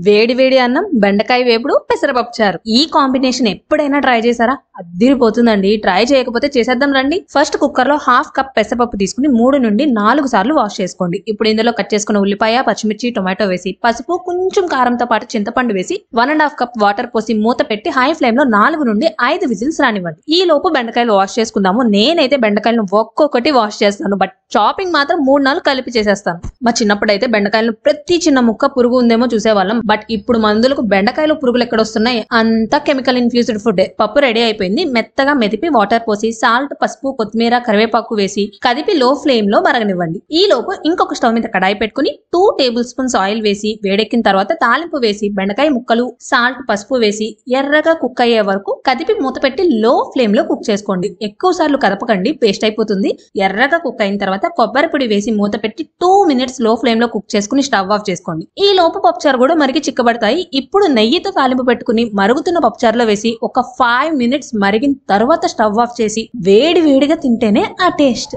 వేడి వేడి అన్నం, బెండకాయ వేపుడు, పెసరపప్పు చారు. ఈ కాంబినేషన్ ఎప్పుడైనా ట్రై చేశారా? అద్దిరిపోతుందండి. ట్రై చేయకపోతే చేసేద్దాం రండి. ఫస్ట్ కుక్కర్ లో హాఫ్ కప్ పెసరపప్పు తీసుకుని 3 నుండి 4 సార్లు వాష్ చేసుకోండి. ఇప్పుడు ఇందులో కట్ చేసుకున్న ఉల్లిపాయ, పచ్చిమిర్చి, టొమాటో వేసి పసుపు, కొంచెం కారంతో పాటు చింతపండు వేసి 1.5 కప్ వాటర్ పోసి మూత పెట్టి హై ఫ్లేమ్ లో 4 నుండి 5 విజిల్స్ రానివ్వండి. ఈ లోపు బెండకాయలు వాష్ చేసుకుందాము. నేనైతే బెండకాయలను ఒక్కొక్కటి వాష్ చేస్తాను, బట్ చాపింగ్ మాత్రం 3-4 కలిపి చేసేస్తాను. మా చిన్నప్పుడు అయితే బెండకాయలను ప్రతి చిన్న ముక్క పురుగు ఉందేమో చూసేవాళ్ళం. బట్ ఇప్పుడు మందులకు బెండకాయలు పురుగులు ఎక్కడొస్తున్నాయి? అంతా కెమికల్ ఇన్ఫ్యూజ్డ్ ఫుడ్. పప్పు రెడీ అయిపోయింది. మెత్తగా మెదిపి వాటర్ పోసి సాల్ట్, పసుపు, కొత్తిమీర, కరివేపాకు వేసి కదిపి లో ఫ్లేమ్ లో మరగనివ్వండి. ఈ లోపు ఇంకొక స్టవ్ మీద కడాయి పెట్టుకుని 2 టేబుల్ స్పూన్స్ ఆయిల్ వేసి వేడెక్కిన తర్వాత తాలింపు వేసి బెండకాయ ముక్కలు, సాల్ట్, పసుపు వేసి ఎర్రగా కుక్ అయ్యే వరకు కదిపి మూత పెట్టి లో ఫ్లేమ్ లో కుక్ చేసుకోండి. ఎక్కువ సార్లు కదపకండి, పేస్ట్ అయిపోతుంది. ఎర్రగా కుక్ అయిన తర్వాత కొబ్బరి పొడి వేసి మూత పెట్టి 2 మినిట్స్ లో ఫ్లేమ్ లో కుక్ చేసుకుని స్టవ్ ఆఫ్ చేసుకోండి. ఈ లోపు పప్పుచారు కూడా మరిగి చిక్కబడతాయి. ఇప్పుడు నెయ్యితో తాలింపు పెట్టుకుని మరుగుతున్న పప్పుచారులో వేసి ఒక 5 మినిట్స్ మరిగిన తర్వాత స్టవ్ ఆఫ్ చేసి వేడి వేడిగా తింటేనే ఆ టేస్ట్.